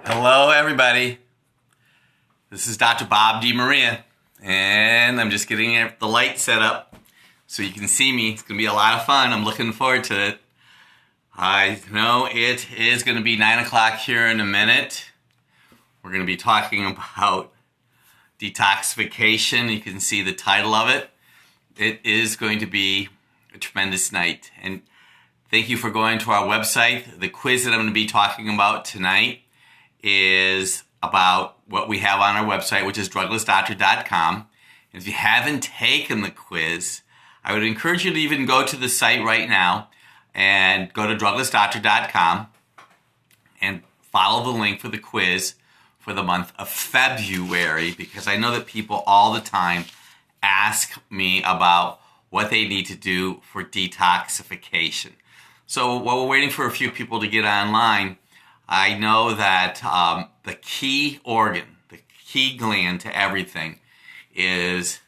Hello, everybody. This is Dr. Bob DeMaria, and I'm just getting the light set up so you can see me. It's going to be a lot of fun. I'm looking forward to it. I know it is going to be 9 o'clock here in a minute. We're going to be talking about detoxification. You can see the title of it. It is going to be a tremendous night. And thank you for going to our website. The quiz that I'm going to be talking about tonight is about what we have on our website, which is druglessdoctor.com. And if you haven't taken the quiz, I would encourage you to even go to the site right now and go to druglessdoctor.com and follow the link for the quiz for the month of February, because I know that people all the time ask me about what they need to do for detoxification. So while we're waiting for a few people to get online, I know that the key organ, the key gland to everything is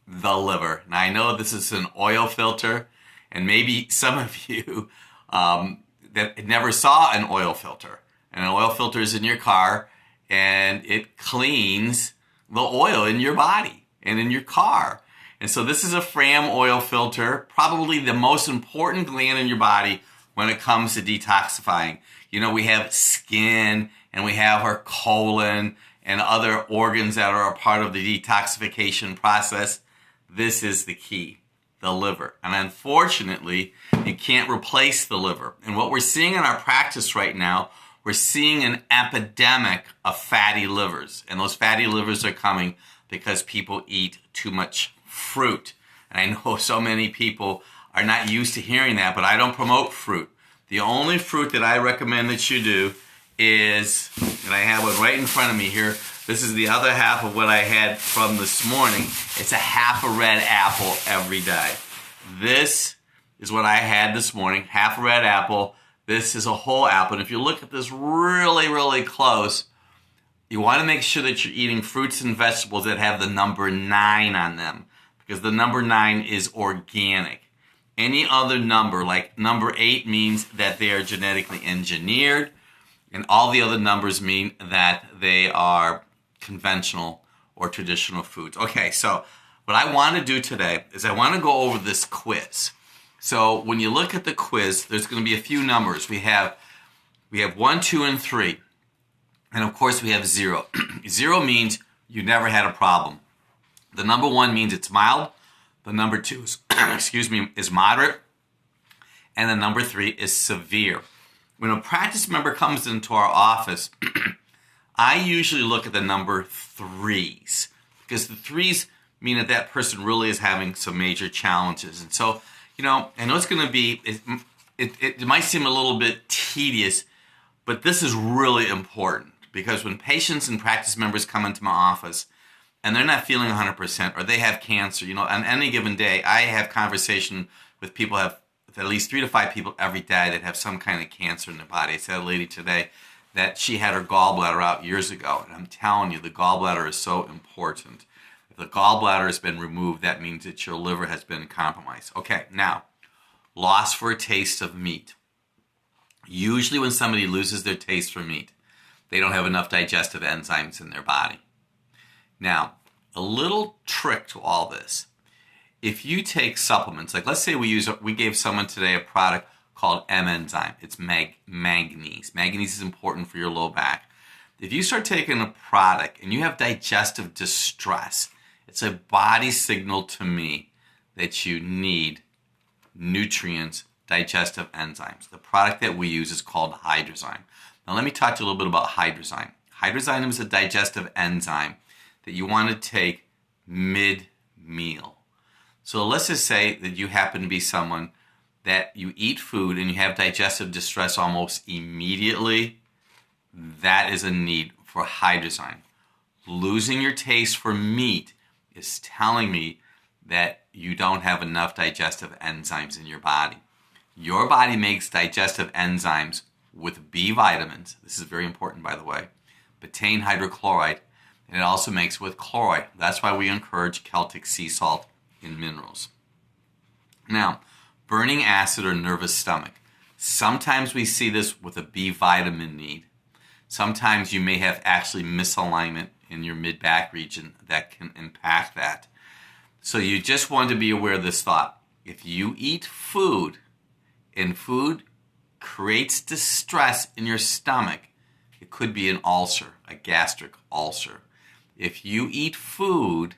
the liver. Now, I know this is an oil filter, and maybe some of you that never saw an oil filter. And an oil filter is in your car, and it cleans the oil in your body and in your car. And so this is a Fram oil filter, probably the most important gland in your body when it comes to detoxifying. You know, we have skin and we have our colon and other organs that are a part of the detoxification process. This is the key, the liver. And unfortunately, you can't replace the liver. And what we're seeing in our practice right now, we're seeing an epidemic of fatty livers. And those fatty livers are coming because people eat too much fruit. And I know so many people are not used to hearing that, but I don't promote fruit. The only fruit that I recommend that you do is, and I have one right in front of me here, this is the other half of what I had from this morning. It's a half a red apple every day. This is what I had this morning, half a red apple. This is a whole apple. And if you look at this really, really close, you want to make sure that you're eating fruits and vegetables that have the number 9 on them, because the number 9 is organic. Any other number, like number 8, means that they are genetically engineered, and all the other numbers mean that they are conventional or traditional foods. Okay, so what I want to do today is I want to go over this quiz. So when you look at the quiz, there's going to be a few numbers. We have 1, 2, and 3. And of course we have 0. 0 means you never had a problem. The number 1 means it's mild. The number 2 is, is moderate. And the number 3 is severe. When a practice member comes into our office, I usually look at the number 3s, because the 3s mean that that person really is having some major challenges. And so, you know, I know it's going to be, it might seem a little bit tedious, but this is really important, because when patients and practice members come into my office and they're not feeling 100%, or they have cancer, you know, on any given day, I have conversation with people, have at least 3 to 5 people every day that have some kind of cancer in their body. I said a lady today that she had her gallbladder out years ago, and I'm telling you, the gallbladder is so important. If the gallbladder has been removed, that means that your liver has been compromised. Okay, now, loss for a taste of meat. Usually when somebody loses their taste for meat, they don't have enough digestive enzymes in their body. Now, a little trick to all this. If you take supplements, like let's say we gave someone today a product called M-enzyme. It's manganese. Manganese is important for your low back. If you start taking a product and you have digestive distress, it's a body signal to me that you need nutrients, digestive enzymes. The product that we use is called Hydrozyme. Now let me talk to you a little bit about Hydrozyme. Hydrozyme is a digestive enzyme that you want to take mid-meal. So let's just say that you happen to be someone that you eat food and you have digestive distress almost immediately. That is a need for Hydrozyme. Losing your taste for meat is telling me that you don't have enough digestive enzymes in your body. Your body makes digestive enzymes with B vitamins. This is very important, by the way. Betaine hydrochloride. And it also makes with chloride. That's why we encourage Celtic sea salt in minerals. Now, burning acid or nervous stomach. Sometimes we see this with a B vitamin need. Sometimes you may have actually misalignment in your mid-back region that can impact that. So you just want to be aware of this thought. If you eat food and food creates distress in your stomach, it could be an ulcer, a gastric ulcer. If you eat food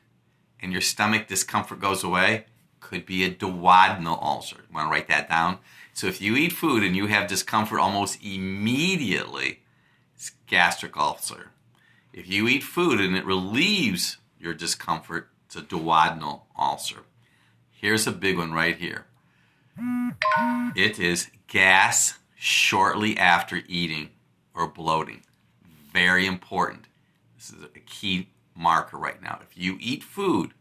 and your stomach discomfort goes away, could be a duodenal ulcer. You want to write that down? So if you eat food and you have discomfort almost immediately, it's gastric ulcer. If you eat food and it relieves your discomfort, it's a duodenal ulcer. Here's a big one right here. It is gas shortly after eating or bloating. Very important. This is a key marker right now. If you eat food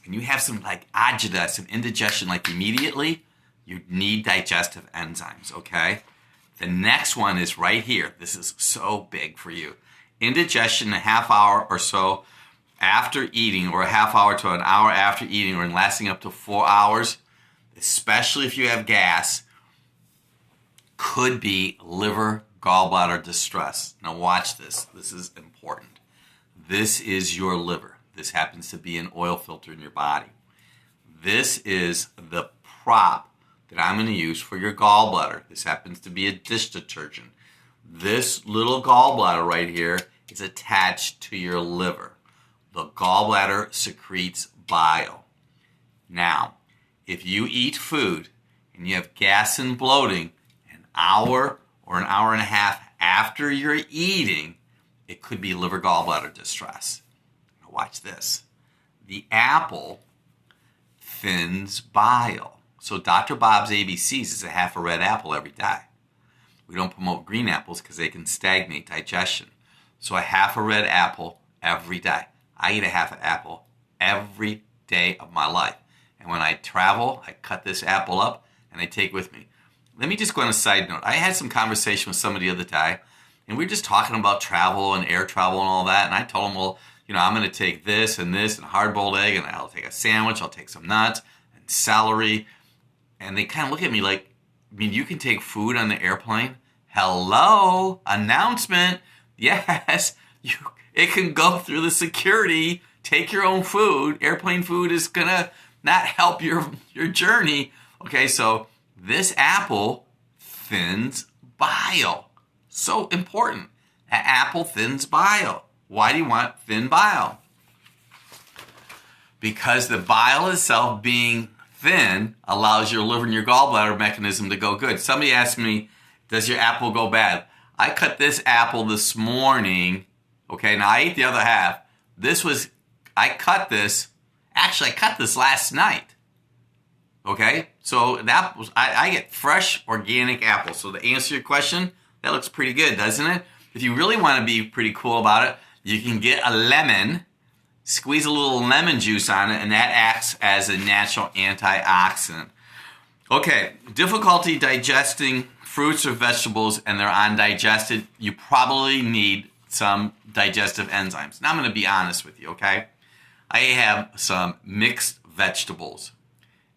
and you have some like agita, some indigestion like immediately, you need digestive enzymes, okay? The next one is right here. This is so big for you. Indigestion a half hour or so after eating, or a half hour to an hour after eating, or lasting up to 4 hours, especially if you have gas, could be liver gallbladder distress. Now watch this. This is important. This is your liver. This happens to be an oil filter in your body. This is the prop that I'm going to use for your gallbladder. This happens to be a dish detergent. This little gallbladder right here is attached to your liver. The gallbladder secretes bile. Now, if you eat food and you have gas and bloating an hour or an hour and a half after you're eating, it could be liver gallbladder distress. Now watch this. The apple thins bile. So Dr. Bob's ABCs is a half a red apple every day. We don't promote green apples because they can stagnate digestion. So a half a red apple every day. I eat a half an apple every day of my life. And when I travel, I cut this apple up and I take with me. Let me just go on a side note. I had some conversation with somebody the other day, and we were just talking about travel and air travel and all that. And I told them, well, I'm going to take this and hard-boiled egg, and I'll take a sandwich, I'll take some nuts and celery. And they kind of look at me like, you can take food on the airplane? Hello? Announcement. Yes, it can go through the security. Take your own food. Airplane food is going to not help your journey. Okay, so this apple thins bile. So important. An apple thins bile. Why do you want thin bile? Because the bile itself being thin allows your liver and your gallbladder mechanism to go good. Somebody asked me, does your apple go bad? I cut this apple this morning. Okay, now I ate the other half. I cut this last night. Okay, so that was, I get fresh organic apples. So to answer your question, that looks pretty good, doesn't it? If you really want to be pretty cool about it, you can get a lemon, squeeze a little lemon juice on it, and that acts as a natural antioxidant. Okay, difficulty digesting fruits or vegetables and they're undigested, you probably need some digestive enzymes. Now I'm going to be honest with you, okay? I have some mixed vegetables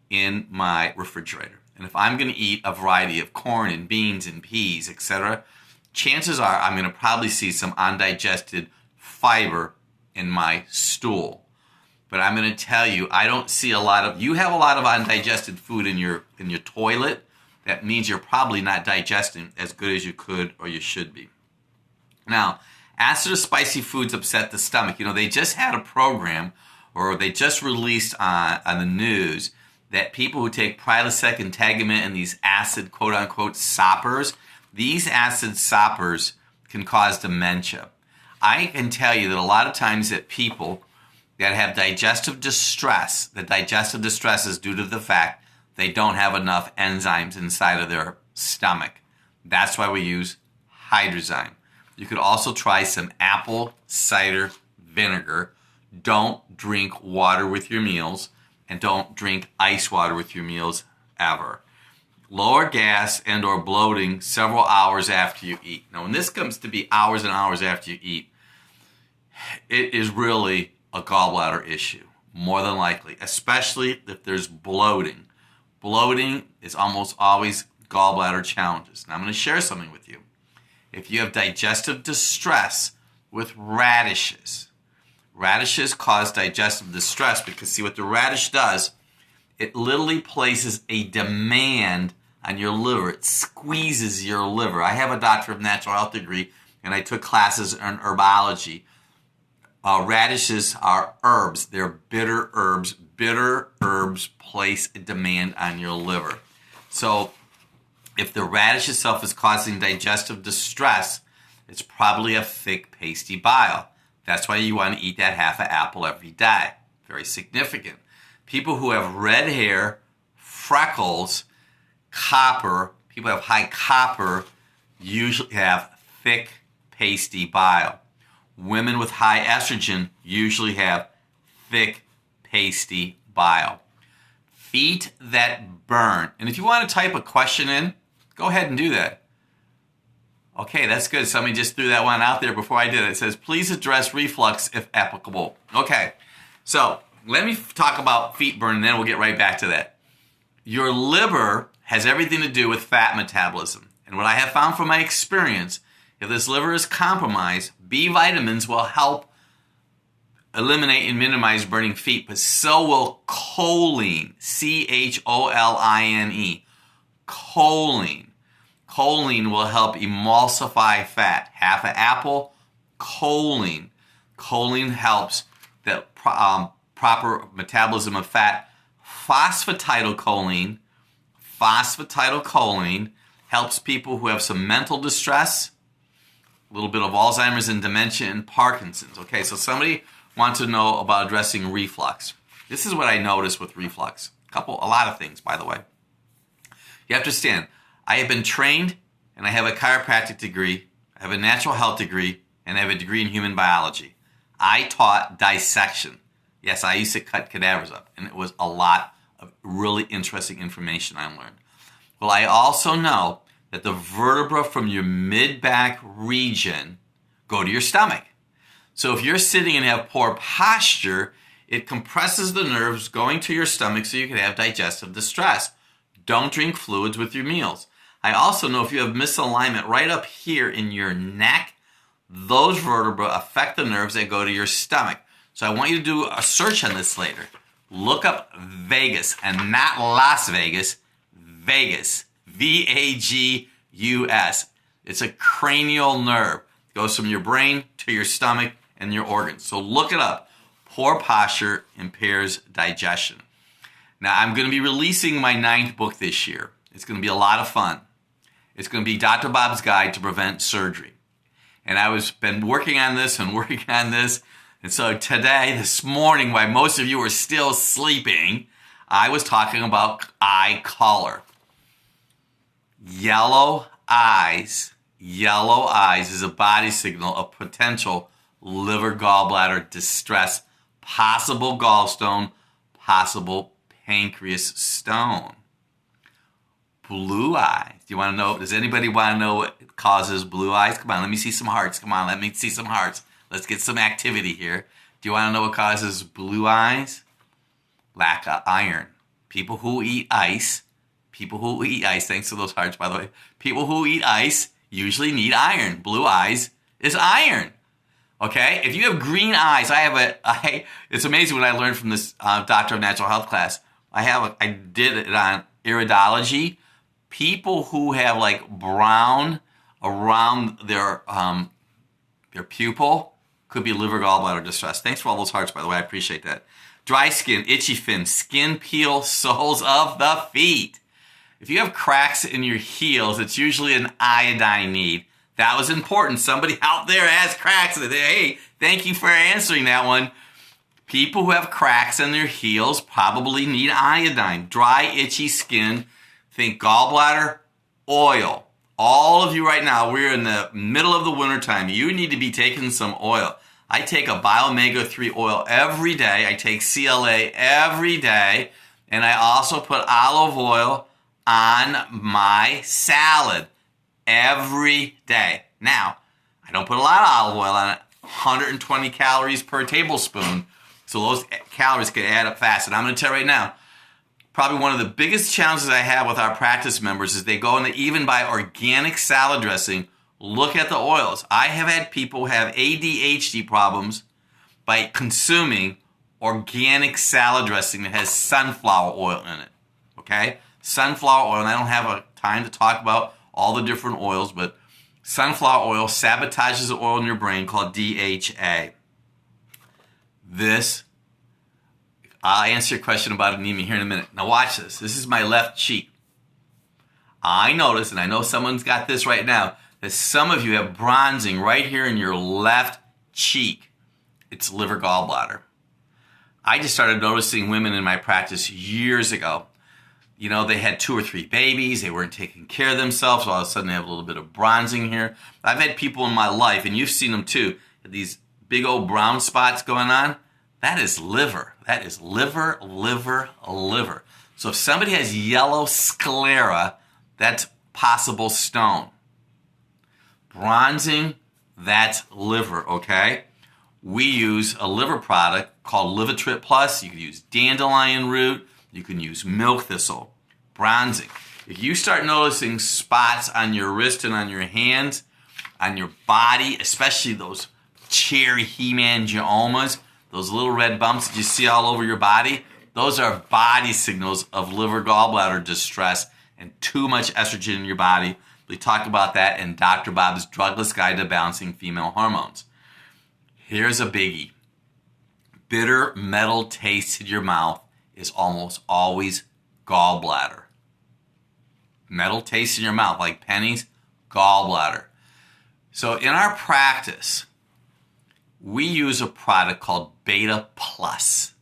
in my refrigerator. And if I'm going to eat a variety of corn and beans and peas, etc., chances are I'm going to probably see some undigested fiber in my stool. But I'm going to tell you, I don't see you have a lot of undigested food in your toilet. That means you're probably not digesting as good as you could or you should be. Now, acid or spicy foods upset the stomach. They just had a program, or they just released on the news, that people who take Prilosec and Integument and these acid, quote-unquote, soppers, these acid soppers can cause dementia. I can tell you that a lot of times that people that have digestive distress, the digestive distress is due to the fact they don't have enough enzymes inside of their stomach. That's why we use Hydrozyme. You could also try some apple cider vinegar. Don't drink water with your meals, and don't drink ice water with your meals ever. Lower gas and or bloating several hours after you eat. Now, when this comes to be hours and hours after you eat, it is really a gallbladder issue, more than likely, especially if there's bloating. Bloating is almost always gallbladder challenges. Now, I'm going to share something with you. if you have digestive distress with radishes. Radishes cause digestive distress because, see, what the radish does, it literally places a demand on your liver. It squeezes your liver. I have a doctor of natural health degree, and I took classes in herbology. Radishes are herbs. They're bitter herbs. Bitter herbs place a demand on your liver. So if the radish itself is causing digestive distress, it's probably a thick, pasty bile. That's why you want to eat that half an apple every day. Very significant. People who have red hair, freckles, copper, people who have high copper usually have thick, pasty bile. Women with high estrogen usually have thick, pasty bile. Feet that burn. And if you want to type a question in, go ahead and do that. Okay, that's good. Somebody just threw that one out there before I did it. It says, please address reflux if applicable. Okay, so let me talk about feet burn, and then we'll get right back to that. Your liver has everything to do with fat metabolism. And what I have found from my experience, if this liver is compromised, B vitamins will help eliminate and minimize burning feet, but so will choline, choline. Choline. Choline will help emulsify fat. Half an apple, choline. Choline helps the proper metabolism of fat. Phosphatidylcholine helps people who have some mental distress, a little bit of Alzheimer's and dementia and Parkinson's. Okay, so somebody wants to know about addressing reflux. This is what I noticed with reflux. A lot of things, by the way. You have to understand, I have been trained, and I have a chiropractic degree, I have a natural health degree, and I have a degree in human biology. I taught dissection. Yes, I used to cut cadavers up, and it was a lot of really interesting information I learned. Well, I also know that the vertebra from your mid-back region go to your stomach. So if you're sitting and have poor posture, it compresses the nerves going to your stomach so you can have digestive distress. Don't drink fluids with your meals. I also know if you have misalignment right up here in your neck, those vertebrae affect the nerves that go to your stomach. So I want you to do a search on this later. Look up vagus, and not Las Vegas, vagus, V-A-G-U-S. It's a cranial nerve. It goes from your brain to your stomach and your organs. So look it up. Poor posture impairs digestion. Now, I'm going to be releasing my 9th book this year. It's going to be a lot of fun. It's going to be Dr. Bob's Guide to Prevent Surgery. And been working on this. And so today, this morning, while most of you are still sleeping, I was talking about eye color. Yellow eyes is a body signal of potential liver gallbladder distress, possible gallstone, possible pancreas stone. Blue eyes. Do you want to know? Does anybody want to know what causes blue eyes? Come on, let me see some hearts. Let's get some activity here. Do you want to know what causes blue eyes? Lack of iron. People who eat ice, thanks for those hearts, by the way. People who eat ice usually need iron. Blue eyes is iron. Okay? If you have green eyes, it's amazing what I learned from this Doctor of Natural Health class. I did it on iridology. People who have like brown around their pupil could be liver gallbladder distress. Thanks for all those hearts, by the way. I appreciate that. Dry skin, itchy fin, skin peel, soles of the feet. If you have cracks in your heels, it's usually an iodine need. That was important. Somebody out there has cracks. Hey, thank you for answering that one. People who have cracks in their heels probably need iodine. Dry, itchy skin. Think gallbladder, oil. All of you right now, we're in the middle of the wintertime. You need to be taking some oil. I take a Bile Omega-3 oil every day. I take CLA every day. And I also put olive oil on my salad every day. Now, I don't put a lot of olive oil on it. 120 calories per tablespoon. So those calories can add up fast. And I'm going to tell you right now, probably one of the biggest challenges I have with our practice members is they go and they even buy organic salad dressing Look at the oils. I have had people have ADHD problems by consuming organic salad dressing that has sunflower oil in it. Okay? Sunflower oil, and I don't have a time to talk about all the different oils, but sunflower oil sabotages the oil in your brain called DHA. I'll answer your question about anemia here in a minute. Now watch this. This is my left cheek. I notice, and I know someone's got this right now, that some of you have bronzing right here in your left cheek. It's liver gallbladder. I just started noticing women in my practice years ago. You know, they had 2 or 3 babies. They weren't taking care of themselves. So all of a sudden they have a little bit of bronzing here. I've had people in my life, and you've seen them too, these big old brown spots going on. That is liver. That is liver. So if somebody has yellow sclera, that's possible stone. Bronzing, that's liver, okay? We use a liver product called Livertrip Plus. You can use dandelion root. You can use milk thistle. Bronzing. If you start noticing spots on your wrist and on your hands, on your body, especially those cherry hemangiomas, those little red bumps that you see all over your body, those are body signals of liver gallbladder distress and too much estrogen in your body. We talk about that in Dr. Bob's Drugless Guide to Balancing Female Hormones. Here's a biggie. Bitter metal taste in your mouth is almost always gallbladder. Metal taste in your mouth, like pennies, gallbladder. So in our practice, we use a product called Beta Plus.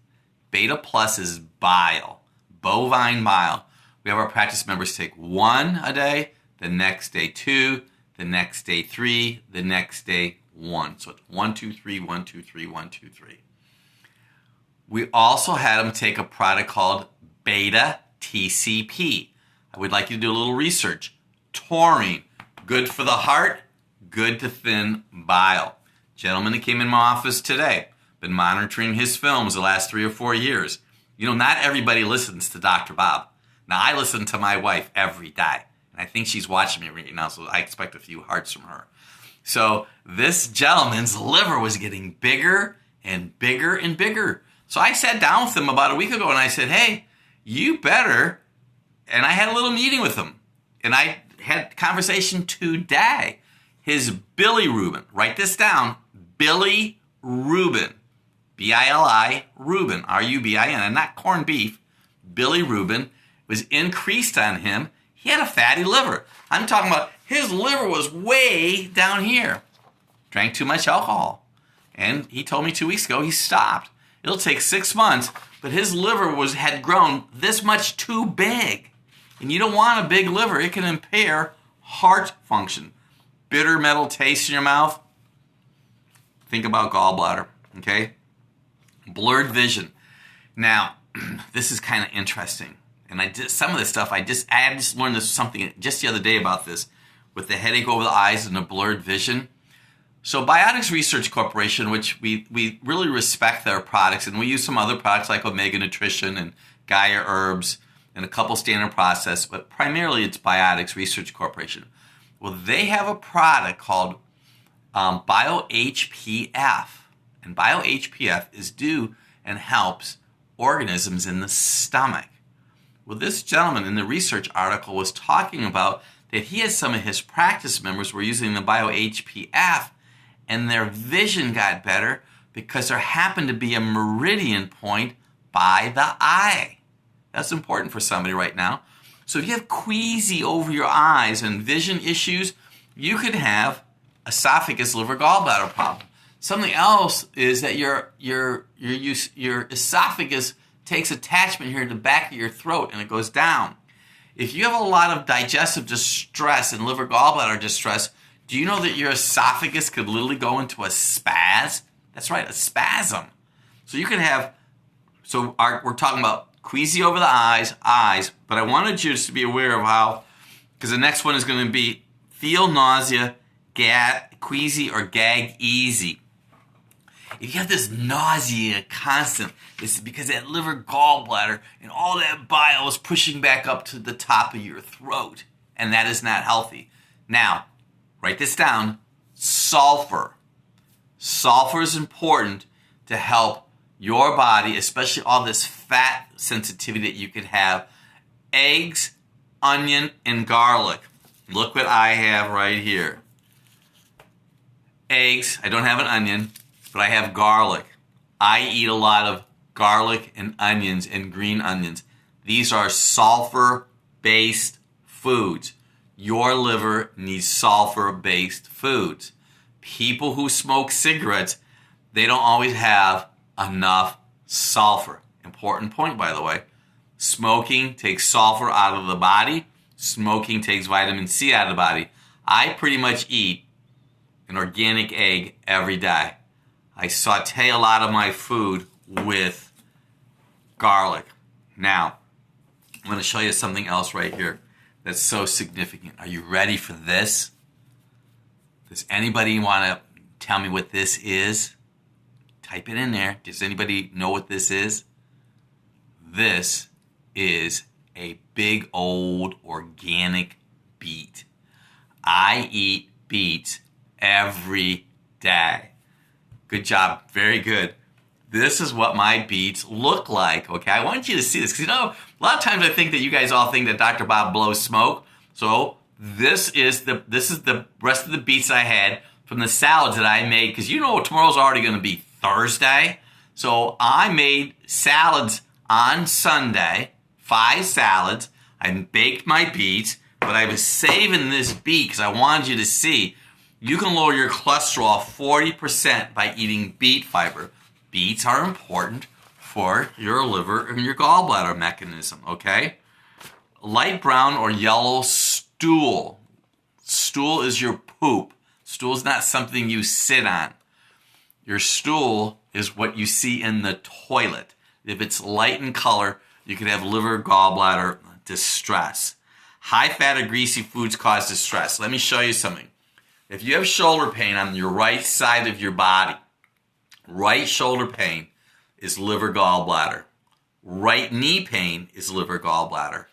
Beta Plus is bile, bovine bile. We have our practice members take 1 a day, the next day 2, the next day 3, the next day 1. So it's 1, 2, 3, 1, 2, 3, 1, 2, 3. We also had them take a product called Beta TCP. I would like you to do a little research. Taurine, good for the heart, good to thin bile. Gentleman that came in my office today, been monitoring his films the last 3 or 4 years. You know, not everybody listens to Dr. Bob. Now, I listen to my wife every day, and I think she's watching me right now, so I expect a few hearts from her. So this gentleman's liver was getting bigger and bigger and bigger. So I sat down with him about a week ago, and I said, hey, you better, and I had a little meeting with him, and I had a conversation today. His bilirubin, write this down, bilirubin, B-I-L-I, Rubin, R-U-B-I-N, and not corned beef, bilirubin was increased on him. He had a fatty liver. I'm talking about his liver was way down here. Drank too much alcohol. And he told me 2 weeks ago he stopped. It'll take 6 months, but his liver had grown this much too big. And you don't want a big liver. It can impair heart function. Bitter metal taste in your mouth. Think about gallbladder, okay? Blurred vision. Now, this is kind of interesting. And I did some of this stuff. I just learned this something just the other day about this with the headache over the eyes and the blurred vision. So Biotics Research Corporation, which we really respect their products, and we use some other products like Omega Nutrition and Gaia Herbs and a couple standard process, but primarily it's Biotics Research Corporation. Well, they have a product called BioHPF, and BioHPF is due and helps organisms in the stomach. Well, this gentleman in the research article was talking about that he had some of his practice members were using the BioHPF, and their vision got better because there happened to be a meridian point by the eye. That's important for somebody right now. So if you have queasy over your eyes and vision issues, you could have esophagus, liver, gallbladder problem. Something else is that your esophagus takes attachment here in the back of your throat and it goes down. If you have a lot of digestive distress and liver gallbladder distress, do you know that your esophagus could literally go into a spasm? That's right, a spasm. So you can have, we're talking about queasy over the eyes, but I wanted you to be aware of how, because the next one is going to be feel nausea, queasy, or gag easy. If you have this nausea constant, it's because that liver gallbladder and all that bile is pushing back up to the top of your throat, and that is not healthy. Now, write this down, sulfur. Sulfur is important to help your body, especially all this fat sensitivity that you could have. Eggs, onion, and garlic. Look what I have right here. Eggs, I don't have an onion, but I have garlic. I eat a lot of garlic and onions and green onions. These are sulfur-based foods. Your liver needs sulfur-based foods. People who smoke cigarettes, they don't always have enough sulfur. Important point, by the way. Smoking takes sulfur out of the body. Smoking takes vitamin C out of the body. I pretty much eat an organic egg every day. I saute a lot of my food with garlic. Now, I'm going to show you something else right here that's so significant. Are you ready for this? Does anybody want to tell me what this is? Type it in there. Does anybody know what this is? This is a big old organic beet. I eat beets every day. Good job. Very good. This is what my beets look like, okay? I want you to see this because, a lot of times I think that you guys all think that Dr. Bob blows smoke. So this is the rest of the beets I had from the salads that I made because tomorrow's already going to be Thursday. So I made salads on Sunday, 5 salads. I baked my beets, but I was saving this beet because I wanted you to see you can lower your cholesterol 40% by eating beet fiber. Beets are important for your liver and your gallbladder mechanism, okay? Light brown or yellow stool. Stool is your poop. Stool is not something you sit on. Your stool is what you see in the toilet. If it's light in color, you could have liver, gallbladder distress. High fat or greasy foods cause distress. Let me show you something. If you have shoulder pain on your right side of your body, right shoulder pain is liver, gallbladder. Right knee pain is liver, gallbladder.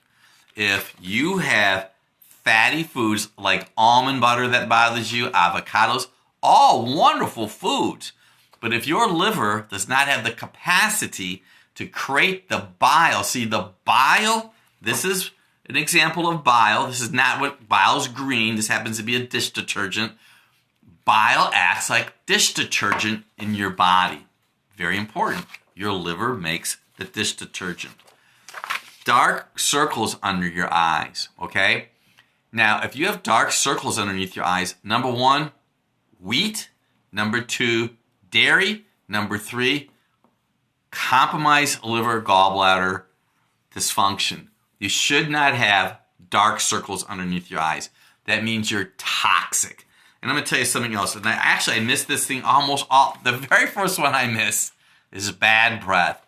If you have fatty foods like almond butter that bothers you, avocados, all wonderful foods. But if your liver does not have the capacity to create the bile, see the bile, this is an example of bile. This is not what bile is green. This happens to be a dish detergent. Bile acts like dish detergent in your body. Very important. Your liver makes the dish detergent. Dark circles under your eyes, okay? Now, if you have dark circles underneath your eyes, number 1, wheat. Number 2, dairy. Number 3, compromised liver, gallbladder dysfunction. You should not have dark circles underneath your eyes. That means you're toxic. And I'm going to tell you something else. And I missed this thing almost all. The very first one I missed is bad breath.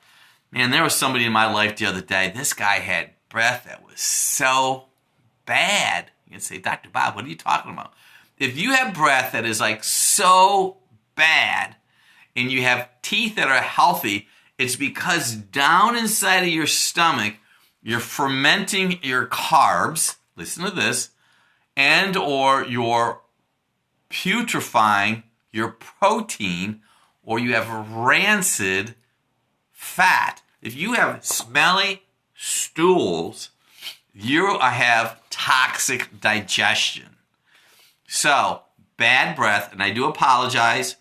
Man, there was somebody in my life the other day. This guy had breath that was so bad. You can say, Dr. Bob, what are you talking about? If you have breath that is like so bad and you have teeth that are healthy, it's because down inside of your stomach, you're fermenting your carbs, listen to this, and or you're putrefying your protein, or you have rancid fat. If you have smelly stools, you have toxic digestion. So, bad breath, and I do apologize.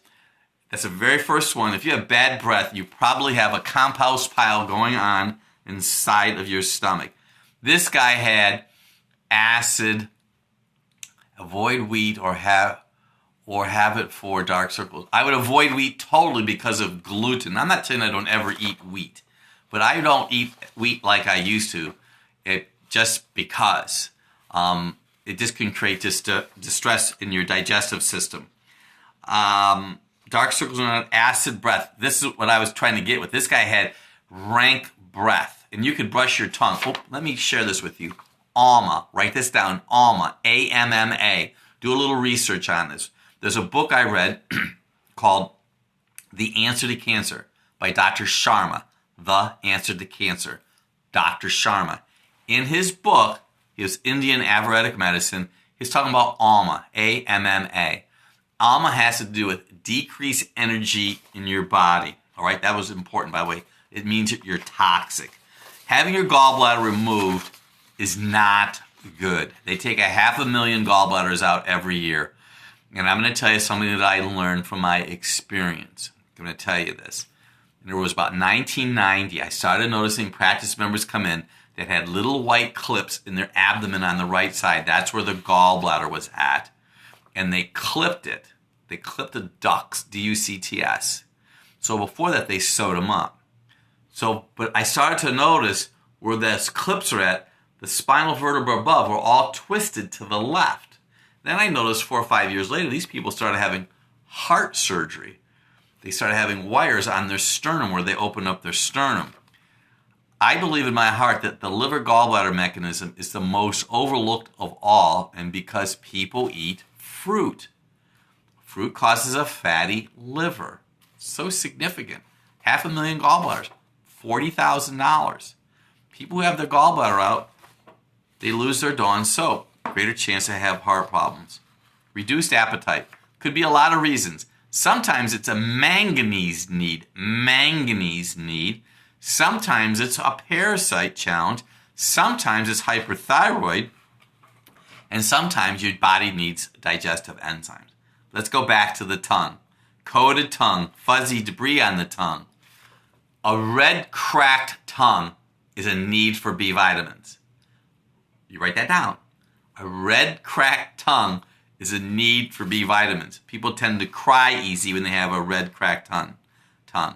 That's the very first one. If you have bad breath, you probably have a compost pile going on inside of your stomach. This guy had acid. Avoid wheat or have it for dark circles. I would avoid wheat totally because of gluten. I'm not saying I don't ever eat wheat, but I don't eat wheat like I used to. Just because it just can create distress in your digestive system. Dark circles and acid breath. This is what I was trying to get with. This guy had rank breath. And you could brush your tongue. Oh, let me share this with you. AMA. Write this down. AMA. A-M-M-A. Do a little research on this. There's a book I read called The Answer to Cancer by Dr. Sharma. The Answer to Cancer. Dr. Sharma. In his book, his Indian Ayurvedic medicine, He's talking about ALMA, A-M-M-A. ALMA has to do with decreased energy in your body. All right, that was important, by the way. It means that you're toxic. Having your gallbladder removed is not good. They take 500,000 gallbladders out every year. And I'm going to tell you something that I learned from my experience. I'm going to tell you this. And it was about 1990. I started noticing practice members come in that had little white clips in their abdomen on the right side. That's where the gallbladder was at. And they clipped it. They clipped the ducts, D-U-C-T-S. So before that, they sewed them up. But I started to notice where those clips are at, the spinal vertebra above were all twisted to the left. Then I noticed 4 or 5 years later, these people started having heart surgery. They started having wires on their sternum where they open up their sternum. I believe in my heart that the liver gallbladder mechanism is the most overlooked of all, and because people eat fruit. Fruit causes a fatty liver. So significant. 500,000 gallbladders, $40,000. People who have their gallbladder out, they lose their Dawn soap. Greater chance to have heart problems. Reduced appetite. Could be a lot of reasons. Sometimes it's a manganese need. Sometimes it's a parasite challenge. Sometimes it's hyperthyroid. And sometimes your body needs digestive enzymes. Let's go back to the tongue. Coated tongue, fuzzy debris on the tongue. A red cracked tongue is a need for B vitamins. You write that down. A red cracked tongue is a need for B vitamins. People tend to cry easy when they have a red cracked tongue.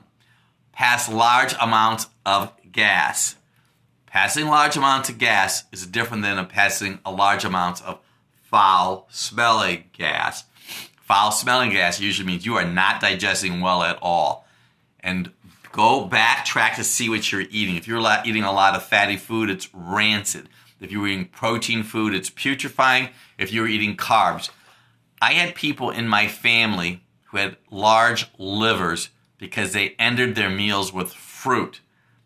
Pass large amounts of gas. Passing large amounts of gas is different than passing a large amounts of foul-smelling gas. Foul-smelling gas usually means you are not digesting well at all. And go backtrack to see what you're eating. If you're eating a lot of fatty food, it's rancid. If you're eating protein food, it's putrefying. If you're eating carbs. I had people in my family who had large livers because they ended their meals with fruit.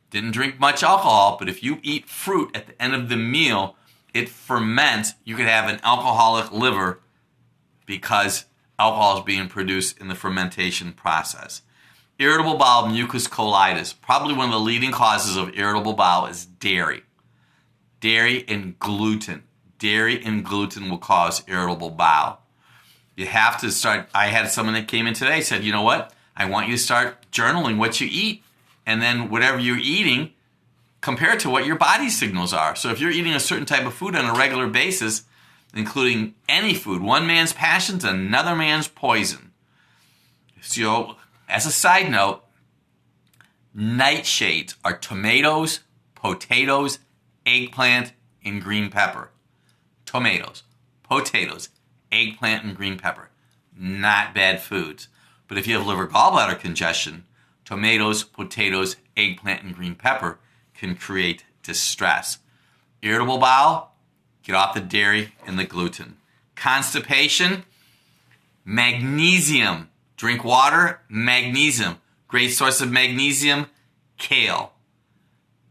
Didn't drink much alcohol, but if you eat fruit at the end of the meal, it ferments. You could have an alcoholic liver because alcohol is being produced in the fermentation process. Irritable bowel mucus colitis. Probably one of the leading causes of irritable bowel is dairy. Dairy and gluten. Dairy and gluten will cause irritable bowel. You have to start. I had someone that came in today said, you know what? I want you to start journaling what you eat. And then whatever you're eating, compare it to what your body signals are. So if you're eating a certain type of food on a regular basis, including any food, one man's passion's another man's poison. So as a side note, nightshades are tomatoes, potatoes, eggplant, and green pepper. Tomatoes, potatoes, eggplant, and green pepper. Not bad foods. But if you have liver gallbladder congestion, tomatoes, potatoes, eggplant, and green pepper can create distress. Irritable bowel, get off the dairy and the gluten. Constipation, magnesium. Drink water, magnesium. Great source of magnesium, kale.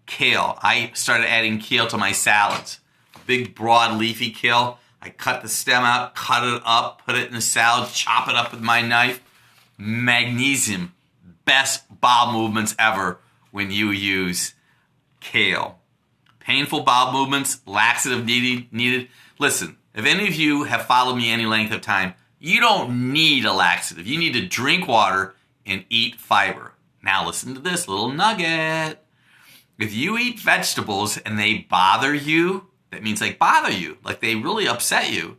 Kale. I started adding kale to my salads. Big, broad, leafy kale. I cut the stem out, cut it up, put it in the salad, chop it up with my knife. Magnesium. Best bowel movements ever when you use kale. Painful bowel movements, laxative needed. Listen, if any of you have followed me any length of time, you don't need a laxative. You need to drink water and eat fiber. Now listen to this little nugget. If you eat vegetables and they bother you, that means like bother you, like they really upset you,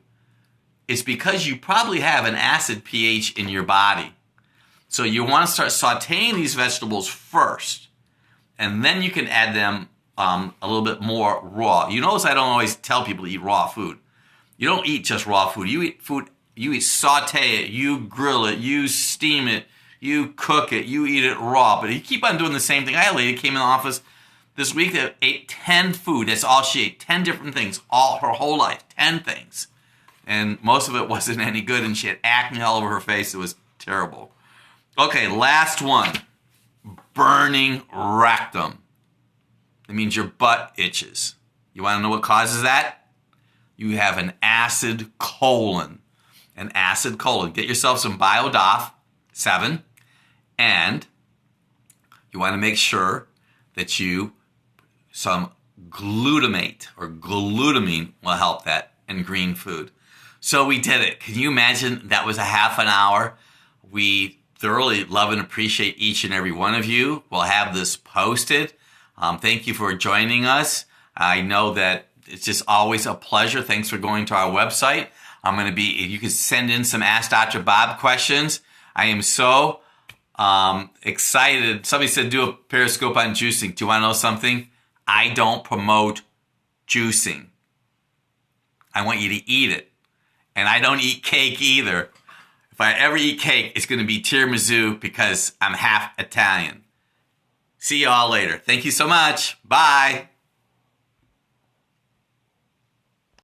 it's because you probably have an acid pH in your body. So you want to start sauteing these vegetables first, and then you can add them a little bit more raw. You notice I don't always tell people to eat raw food. You don't eat just raw food. You eat food, you saute it, you grill it, you steam it, you cook it, you eat it raw. But you keep on doing the same thing. I had a lady came in the office this week that ate 10 food. That's all she ate. 10 different things, all her whole life. 10 things. And most of it wasn't any good, and she had acne all over her face. It was terrible. Okay, last one. Burning rectum. It means your butt itches. You want to know what causes that? you have an acid colon. An acid colon. Get yourself some Biodoff 7, and you want to make sure that some glutamate or glutamine will help that in green food. So we did it. Can you imagine that was a half an hour? We thoroughly love and appreciate each and every one of you. We'll have this posted. Thank you for joining us. I know that it's just always a pleasure. Thanks for going to our website. You can send in some Ask Dr. Bob questions. I am so excited. Somebody said do a Periscope on juicing. Do you want to know something? I don't promote juicing. I want you to eat it. And I don't eat cake either. If I ever eat cake, it's going to be tiramisu because I'm half Italian. See you all later. Thank you so much. Bye.